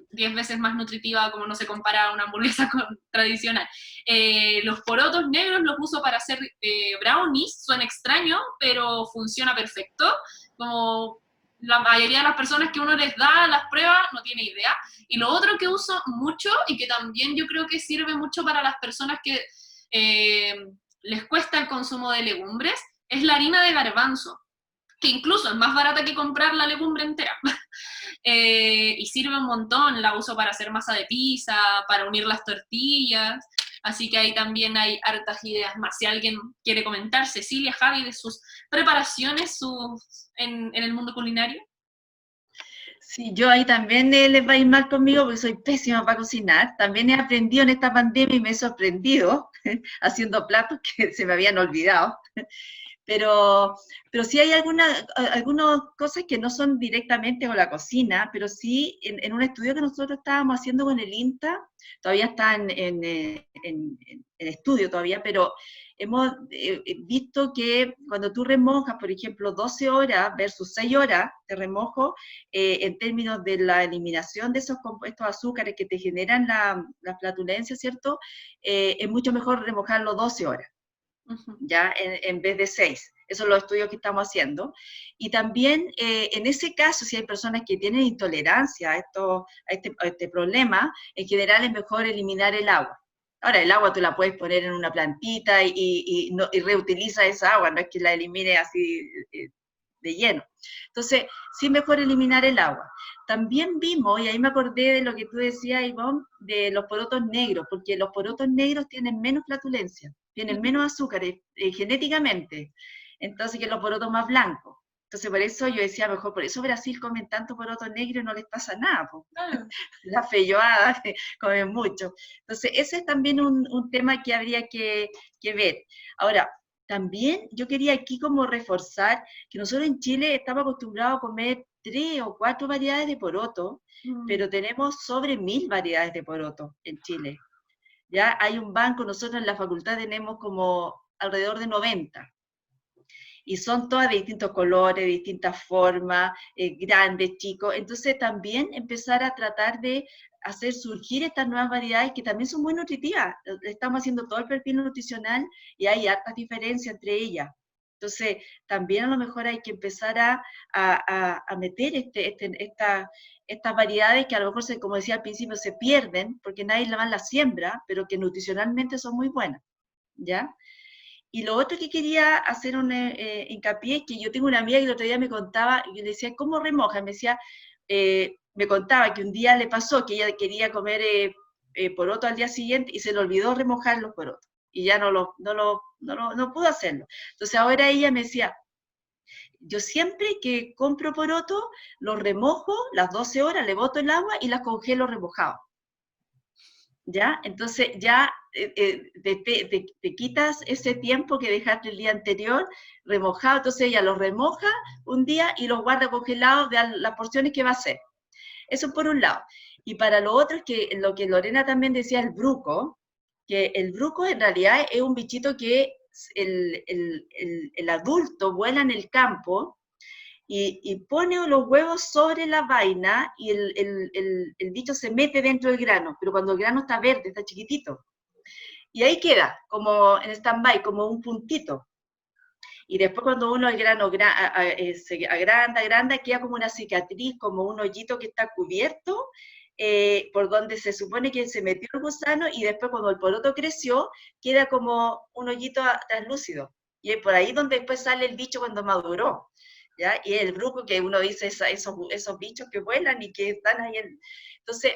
10 veces más nutritiva, como no se compara a una hamburguesa tradicional. Los porotos negros los uso para hacer brownies, suena extraño, pero funciona perfecto. Como la mayoría de las personas que uno les da las pruebas no tiene idea. Y lo otro que uso mucho y que también yo creo que sirve mucho para las personas que les cuesta el consumo de legumbres, es la harina de garbanzo, que incluso es más barata que comprar la legumbre entera. Y sirve un montón, la uso para hacer masa de pizza, para unir las tortillas, así que ahí también hay hartas ideas más. Si alguien quiere comentar, Cecilia, Javi, de sus preparaciones en el mundo culinario. Sí, yo ahí también les va a ir mal conmigo porque soy pésima para cocinar. También he aprendido en esta pandemia y me he sorprendido haciendo platos que se me habían olvidado. pero sí hay algunas cosas que no son directamente con la cocina, pero sí en un estudio que nosotros estábamos haciendo con el INTA, todavía está en estudio todavía, pero hemos visto que cuando tú remojas, por ejemplo, 12 horas versus 6 horas de remojo, en términos de la eliminación de esos compuestos azúcares que te generan la flatulencia, ¿cierto? Es mucho mejor remojarlo 12 horas. ¿Ya? En vez de 6. Esos son los estudios que estamos haciendo. Y también, en ese caso, si hay personas que tienen intolerancia a este problema, en general es mejor eliminar el agua. Ahora, el agua tú la puedes poner en una plantita y reutiliza esa agua, no es que la elimine así de lleno. Entonces, sí es mejor eliminar el agua. También vimos, y ahí me acordé de lo que tú decías, Ivonne, de los porotos negros, porque los porotos negros tienen menos flatulencia, tienen menos azúcares genéticamente, entonces que los porotos más blancos. Entonces por eso yo decía, mejor por eso Brasil comen tanto poroto negro y no les pasa nada, la feijoada comen mucho. Entonces ese es también un tema que habría que ver. Ahora, también yo quería aquí como reforzar que nosotros en Chile estamos acostumbrados a comer 3 o 4 variedades de poroto, pero tenemos sobre 1000 variedades de poroto en Chile. Ya hay un banco, nosotros en la facultad tenemos como alrededor de 90, y son todas de distintos colores, de distintas formas, grandes, chicos, entonces también empezar a tratar de hacer surgir estas nuevas variedades que también son muy nutritivas. Estamos haciendo todo el perfil nutricional y hay hartas diferencias entre ellas. Entonces, también a lo mejor hay que empezar a meter estas variedades que a lo mejor, como decía al principio, se pierden porque nadie las siembra, pero que nutricionalmente son muy buenas, ¿ya? Y lo otro que quería hacer un hincapié es que yo tengo una amiga que el otro día me contaba, y yo le decía, ¿cómo remoja? Me decía, me contaba que un día le pasó que ella quería comer poroto al día siguiente y se le olvidó remojar los porotos. Y ya no pudo hacerlo. Entonces ahora ella me decía, yo siempre que compro poroto, los remojo las 12 horas, le boto el agua y las congelo remojados. ¿Ya? Entonces ya te quitas ese tiempo que dejaste el día anterior remojado, entonces ella los remoja un día y los guarda congelados de las porciones que va a hacer. Eso por un lado. Y para lo otro es que lo que Lorena también decía, el bruco, que el bruco en realidad es un bichito que el adulto vuela en el campo y pone los huevos sobre la vaina y el bicho se mete dentro del grano, pero cuando el grano está verde, está chiquitito. Y ahí queda, como en stand-by, como un puntito. Y después cuando uno el grano se agranda, queda como una cicatriz, como un hoyito que está cubierto, por donde se supone que se metió el gusano, y después cuando el poroto creció, queda como un hoyito translúcido. Y es por ahí donde después sale el bicho cuando maduró. ¿Ya? Y el bruco que uno dice, esos bichos que vuelan y que están ahí. Entonces,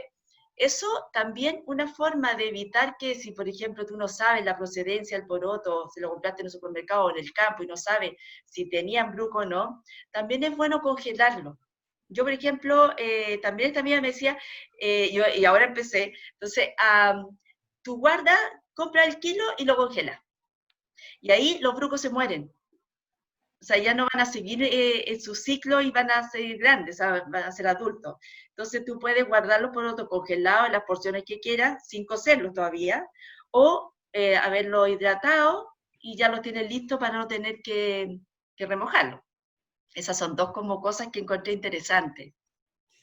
eso también una forma de evitar que si, por ejemplo, tú no sabes la procedencia del poroto, si lo compraste en el supermercado o en el campo y no sabes si tenían bruco o no, también es bueno congelarlo. Yo, por ejemplo, también esta amiga me decía, y ahora empecé, entonces, tú guardas, compra el kilo y lo congelas. Y ahí los brucos se mueren. O sea, ya no van a seguir en su ciclo y van a ser grandes, van a ser adultos. Entonces tú puedes guardarlos por otro congelado en las porciones que quieras, sin cocerlos todavía, o haberlo hidratado y ya lo tienes listo para no tener que remojarlo. Esas son dos como cosas que encontré interesantes.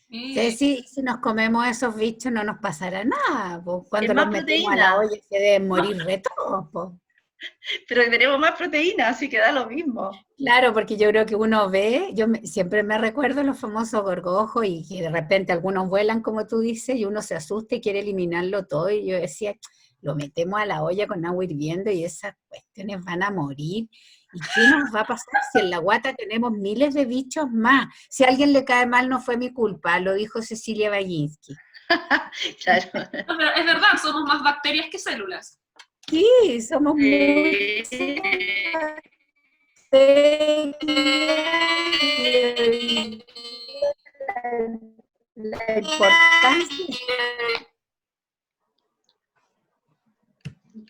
Sí, si nos comemos esos bichos no nos pasará nada, po. Cuando Es más los metemos a proteína. la olla se deben morir de todos, po. Pero tenemos más proteína, así que da lo mismo. Claro, porque yo creo que uno ve, siempre me recuerdo los famosos gorgojos y que de repente algunos vuelan, como tú dices, y uno se asusta y quiere eliminarlo todo, y yo decía, lo metemos a la olla con agua hirviendo y esas cuestiones van a morir. ¿Y qué nos va a pasar si en la guata tenemos miles de bichos más? Si a alguien le cae mal no fue mi culpa, lo dijo Cecilia Baginski. Claro. Es verdad, somos más bacterias que células. Sí, somos muy... La importancia.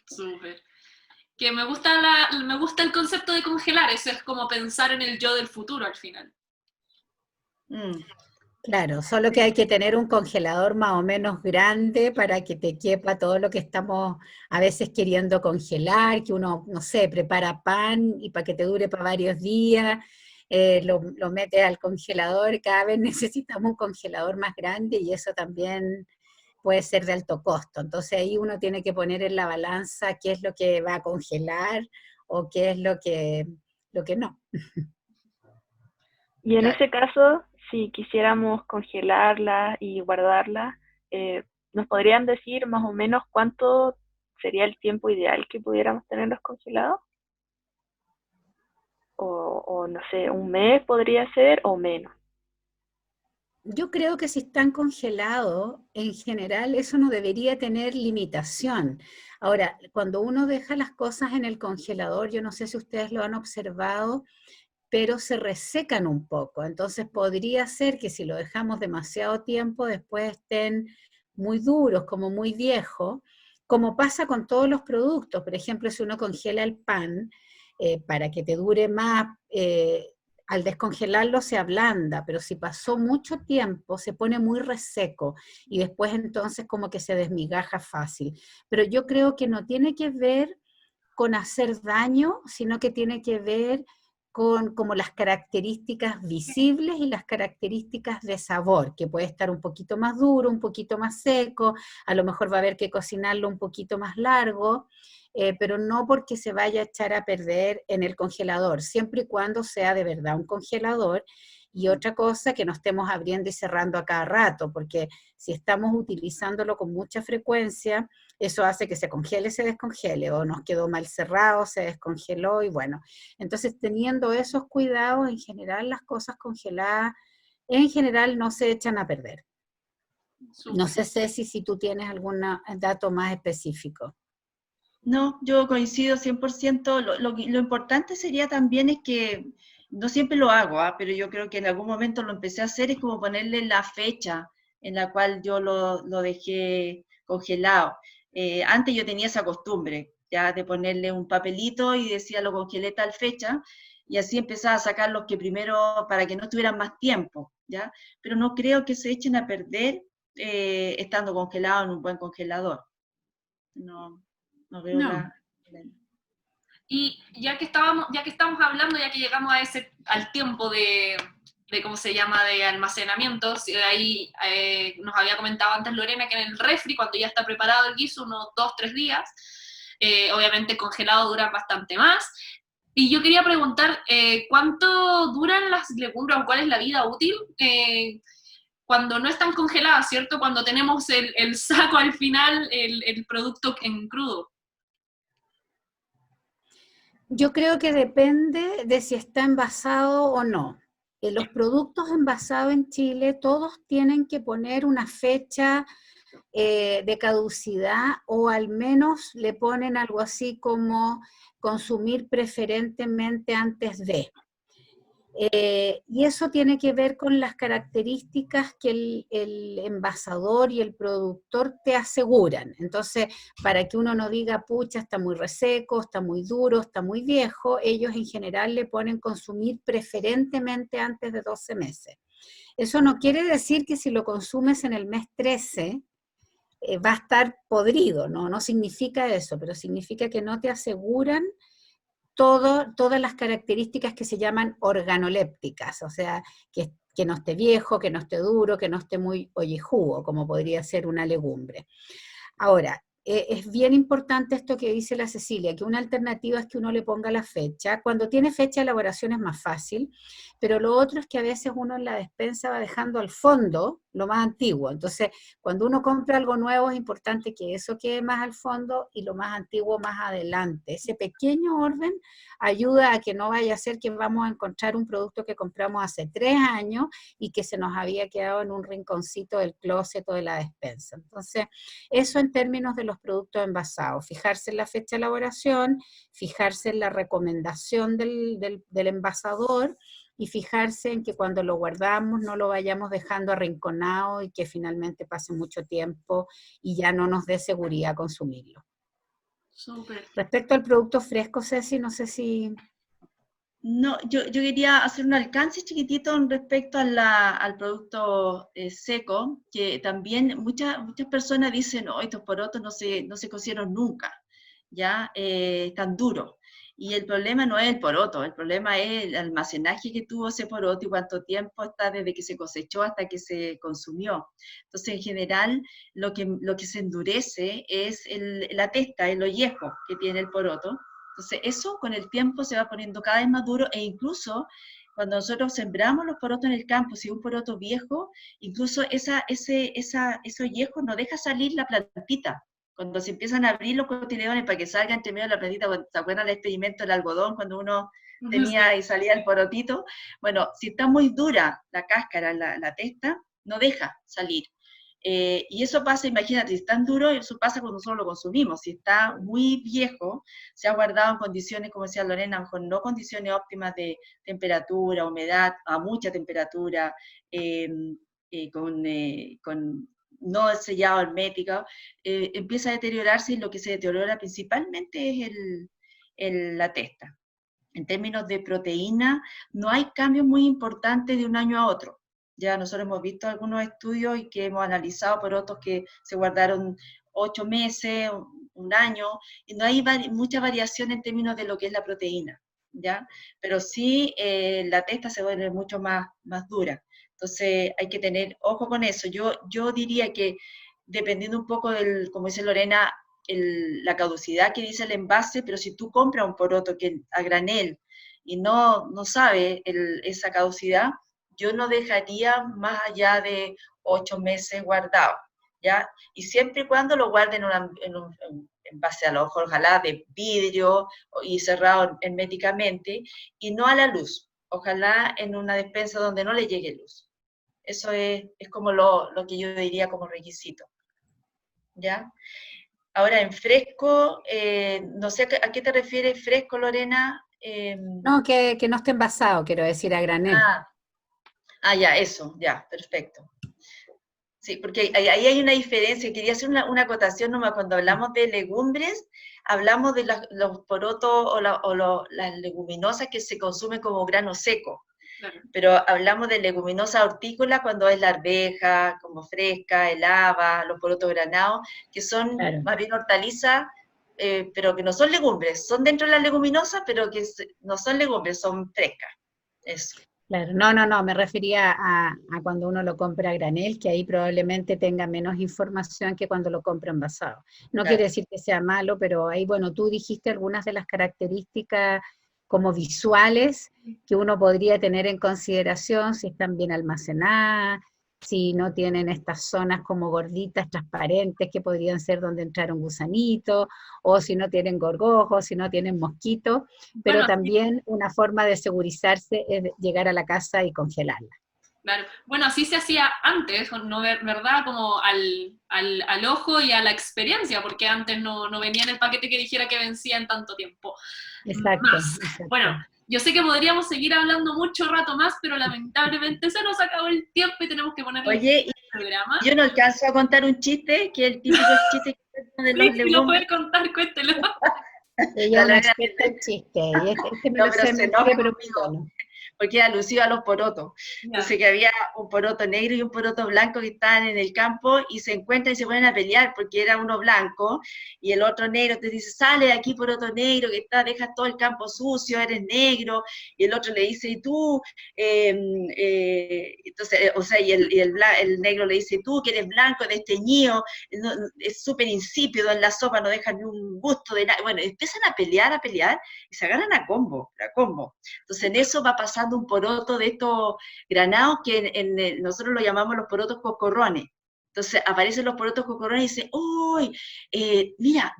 Súper. que me gusta el concepto de congelar, eso es como pensar en el yo del futuro al final. Claro, solo que hay que tener un congelador más o menos grande para que te quepa todo lo que estamos a veces queriendo congelar, que uno, no sé, prepara pan y para que te dure para varios días, lo metes al congelador, cada vez necesitamos un congelador más grande y eso también puede ser de alto costo. Entonces ahí uno tiene que poner en la balanza qué es lo que va a congelar o qué es lo que no. Y en Claro. ese caso, si quisiéramos congelarla y guardarla, ¿nos podrían decir más o menos cuánto sería el tiempo ideal que pudiéramos tenerlos congelados? O no sé, un mes podría ser o menos. Yo creo que si están congelados, en general eso no debería tener limitación. Ahora, cuando uno deja las cosas en el congelador, yo no sé si ustedes lo han observado, pero se resecan un poco. Entonces podría ser que si lo dejamos demasiado tiempo, después estén muy duros, como muy viejos, como pasa con todos los productos. Por ejemplo, si uno congela el pan, para que te dure más, al descongelarlo se ablanda, pero si pasó mucho tiempo se pone muy reseco y después entonces como que se desmigaja fácil. Pero yo creo que no tiene que ver con hacer daño, sino que tiene que ver con como las características visibles y las características de sabor, que puede estar un poquito más duro, un poquito más seco, a lo mejor va a haber que cocinarlo un poquito más largo, pero no porque se vaya a echar a perder en el congelador, siempre y cuando sea de verdad un congelador. Y otra cosa, que no estemos abriendo y cerrando a cada rato, porque si estamos utilizándolo con mucha frecuencia, eso hace que se congele, se descongele, o nos quedó mal cerrado, se descongeló, y bueno. Entonces, teniendo esos cuidados, en general las cosas congeladas, en general no se echan a perder. No Súper. sé, Ceci, si tú tienes algún dato más específico. No, yo coincido 100%. Lo importante sería también es que, no siempre lo hago, pero yo creo que en algún momento lo empecé a hacer, es como ponerle la fecha en la cual yo lo dejé congelado. Antes yo tenía esa costumbre, ya de ponerle un papelito y decía lo congelé tal fecha, y así empezaba a sacar los que primero, para que no estuvieran más tiempo, ¿ya? Pero no creo que se echen a perder estando congelado en un buen congelador. No, no veo No. la- Y ya que estamos hablando, ya que llegamos al tiempo de ¿cómo se llama?, de almacenamiento, ahí nos había comentado antes Lorena que en el refri, cuando ya está preparado el guiso, unos 2, 3 días, obviamente congelado dura bastante más. Y yo quería preguntar, ¿cuánto duran las legumbres o cuál es la vida útil cuando no están congeladas, ¿cierto? Cuando tenemos el saco al final, el producto en crudo. Yo creo que depende de si está envasado o no. Los productos envasados en Chile, todos tienen que poner una fecha de caducidad, o al menos le ponen algo así como consumir preferentemente antes de. Y eso tiene que ver con las características que el envasador y el productor te aseguran. Entonces, para que uno no diga, pucha, está muy reseco, está muy duro, está muy viejo, ellos en general le ponen consumir preferentemente antes de 12 meses. Eso no quiere decir que si lo consumes en el mes 13, va a estar podrido, ¿no? No significa eso, pero significa que no te aseguran todas las características que se llaman organolépticas, o sea, que no esté viejo, que no esté duro, que no esté muy ollejudo, como podría ser una legumbre. Ahora, es bien importante esto que dice la Cecilia, que una alternativa es que uno le ponga la fecha. Cuando tiene fecha de elaboración es más fácil, pero lo otro es que a veces uno en la despensa va dejando al fondo lo más antiguo. Entonces, cuando uno compra algo nuevo es importante que eso quede más al fondo y lo más antiguo más adelante. Ese pequeño orden ayuda a que no vaya a ser que vamos a encontrar un producto que compramos hace 3 años y que se nos había quedado en un rinconcito del closet o de la despensa. Entonces, eso en términos de los productos envasados, fijarse en la fecha de elaboración, fijarse en la recomendación del envasador y fijarse en que cuando lo guardamos no lo vayamos dejando arrinconado y que finalmente pase mucho tiempo y ya no nos dé seguridad consumirlo. Súper. Respecto al producto fresco, Ceci, no sé si... No, yo quería hacer un alcance chiquitito respecto al producto seco, que también muchas personas dicen, oh, estos porotos no se cocieron nunca, ¿ya? Tan duros. Y el problema no es el poroto, el problema es el almacenaje que tuvo ese poroto y cuánto tiempo está desde que se cosechó hasta que se consumió. Entonces, en general, lo que se endurece es la testa, el ollejo que tiene el poroto. Entonces, eso con el tiempo se va poniendo cada vez más duro e incluso cuando nosotros sembramos los porotos en el campo, si es un poroto viejo, incluso ese ollejo no deja salir la plantita. Cuando se empiezan a abrir los cotiledones para que salga entre medio de la plantita, cuando se acuerdan del experimento del algodón, cuando uno tenía y salía el porotito, bueno, si está muy dura la cáscara, la testa, no deja salir. Y eso pasa, imagínate, si es tan duro, eso pasa cuando nosotros lo consumimos. Si está muy viejo, se ha guardado en condiciones, como decía Lorena, a lo mejor no condiciones óptimas de temperatura, humedad, a mucha temperatura, con no sellado hermético, empieza a deteriorarse y lo que se deteriora principalmente es la testa. En términos de proteína, no hay cambios muy importantes de un año a otro. Ya nosotros hemos visto algunos estudios y que hemos analizado porotos que se guardaron 8 meses, un año, y no hay mucha variación en términos de lo que es la proteína, ¿ya? Pero sí la testa se vuelve mucho más dura. Entonces hay que tener ojo con eso. Yo diría que dependiendo un poco del, como dice Lorena, la caducidad que dice el envase, pero si tú compras un poroto que a granel y no sabe esa caducidad, yo no dejaría más allá de 8 meses guardado, ¿ya? Y siempre y cuando lo guarden en un envase a lo mejor, ojalá de vidrio y cerrado herméticamente, y no a la luz, ojalá en una despensa donde no le llegue luz. Eso es como lo que yo diría como requisito, ¿ya? Ahora, en fresco, no sé a qué te refieres fresco, Lorena. No, que no esté envasado, quiero decir, a granel. Ya, eso, ya, perfecto. Sí, porque ahí hay una diferencia. Quería hacer una acotación nomás. Cuando hablamos de legumbres, hablamos de los porotos o las leguminosas que se consumen como grano seco. Claro. Pero hablamos de leguminosa hortícola cuando es la arveja, como fresca, el haba, los porotos granados, que son más bien hortalizas, pero que no son legumbres. Son dentro de las leguminosas, pero que no son legumbres, son frescas. Eso. Claro, no, me refería a cuando uno lo compra a granel, que ahí probablemente tenga menos información que cuando lo compra envasado. No quiere decir que sea malo, pero ahí, bueno, tú dijiste algunas de las características como visuales que uno podría tener en consideración, si están bien almacenadas, si no tienen estas zonas como gorditas, transparentes, que podrían ser donde entraron gusanitos, o si no tienen gorgojos, si no tienen mosquitos, pero bueno, también una forma de segurizarse es llegar a la casa y congelarla. Claro, bueno, así se hacía antes, ¿no? ¿Verdad? Como al ojo y a la experiencia, porque antes no venía en el paquete que dijera que vencía en tanto tiempo. Exacto. Bueno, yo sé que podríamos seguir hablando mucho rato más, pero lamentablemente se nos acabó el tiempo y tenemos que poner el programa. Yo no alcanzo a contar un chiste, que es el típico chiste que de los legumbres. Si lo puedes contar, cuéntelo. Ella es una experta en chiste, y este me lo sé, pero bueno. Porque es alusivo a los porotos. Entonces que había un poroto negro y un poroto blanco que estaban en el campo y se encuentran y se ponen a pelear porque era uno blanco y el otro negro te dice, sale de aquí poroto negro, que dejas todo el campo sucio, eres negro, y el otro le dice, y tú, entonces, o sea, y el negro le dice, tú que eres blanco, desteñido, es súper insípido en la sopa, no deja ni un gusto de nada. Bueno, empiezan a pelear y se agarran a combo. Entonces en eso va pasando un poroto de estos granados que nosotros lo llamamos los porotos cocorrones. Entonces aparecen los porotos cocorrones y dicen, uy, mira,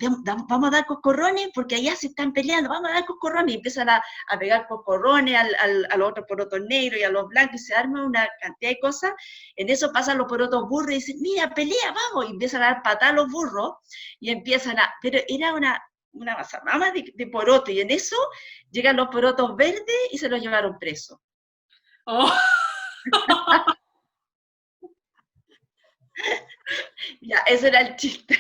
vamos a dar cocorrones porque allá se están peleando, vamos a dar cocorrones. Y empiezan a pegar cocorrones a los otros porotos negros y a los blancos y se arma una cantidad de cosas. En eso pasan los porotos burros y dicen, mira, pelea, vamos. Y empiezan a dar patada a los burros y empiezan pero era una mazamama de poroto, y en eso llegan los porotos verdes y se los llevaron presos. Oh. Ya, ese era el chiste.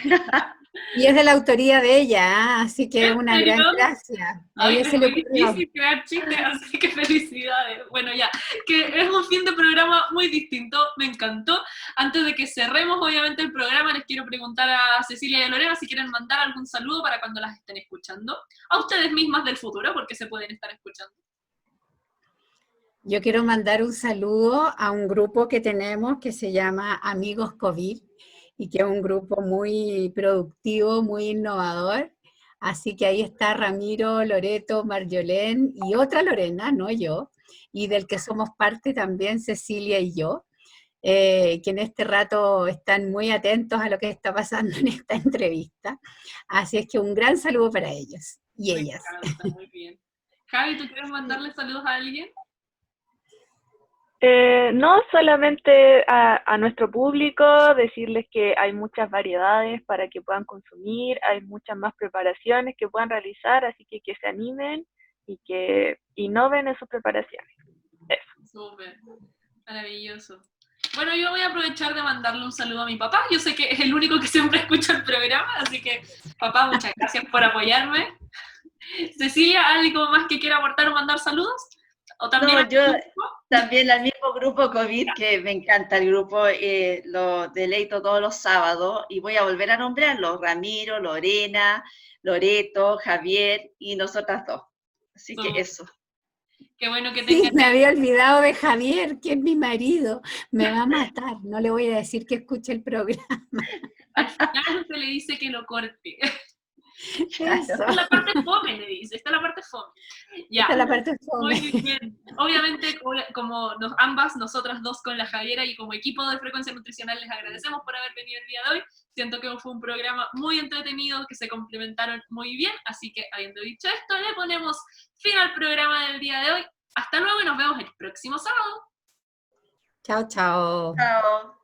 Y es de la autoría de ella, así que es ¿En una serio? gran gracia. A Ay, ella es se le muy ocurrió. difícil crear chistes, así que felicidades. Bueno, ya, que es un fin de programa muy distinto, me encantó. Antes de que cerremos, obviamente, el programa, les quiero preguntar a Cecilia y a Lorena si quieren mandar algún saludo para cuando las estén escuchando. A ustedes mismas del futuro, porque se pueden estar escuchando. Yo quiero mandar un saludo a un grupo que tenemos que se llama Amigos COVID y que es un grupo muy productivo, muy innovador. Así que ahí está Ramiro, Loreto, Marjolén y otra Lorena, no yo, y del que somos parte también Cecilia y yo, que en este rato están muy atentos a lo que está pasando en esta entrevista. Así es que un gran saludo para ellos y Me ellas. encanta, muy bien. Javi, ¿tú quieres mandarle saludos a alguien? No, solamente a nuestro público, decirles que hay muchas variedades para que puedan consumir, hay muchas más preparaciones que puedan realizar, así que se animen y que innoven en sus preparaciones. Eso. Súper, maravilloso. Bueno, yo voy a aprovechar de mandarle un saludo a mi papá. Yo sé que es el único que siempre escucha el programa, así que, papá, muchas gracias por apoyarme. Cecilia, ¿algo más que quiera aportar o mandar saludos? ¿O también No, yo también al mismo grupo COVID, que me encanta el grupo, lo deleito todos los sábados y voy a volver a nombrarlos, Ramiro, Lorena, Loreto, Javier y nosotras dos. Así que eso. Qué bueno que Sí, tengan. me había olvidado de Javier, que es mi marido. Me va a matar. No le voy a decir que escuche el programa. Al final se le dice que lo corte. Eso. Esta es la parte fome, le dice. Esta es la parte fome. Ya. Esta es la parte fome. Muy bien. Obviamente, como ambas, nosotras dos con la Javiera y como equipo de Frecuencia Nutricional, les agradecemos por haber venido el día de hoy. Siento que fue un programa muy entretenido, que se complementaron muy bien. Así que, habiendo dicho esto, le ponemos fin al programa del día de hoy. Hasta luego y nos vemos el próximo sábado. Chao, chao. Chao.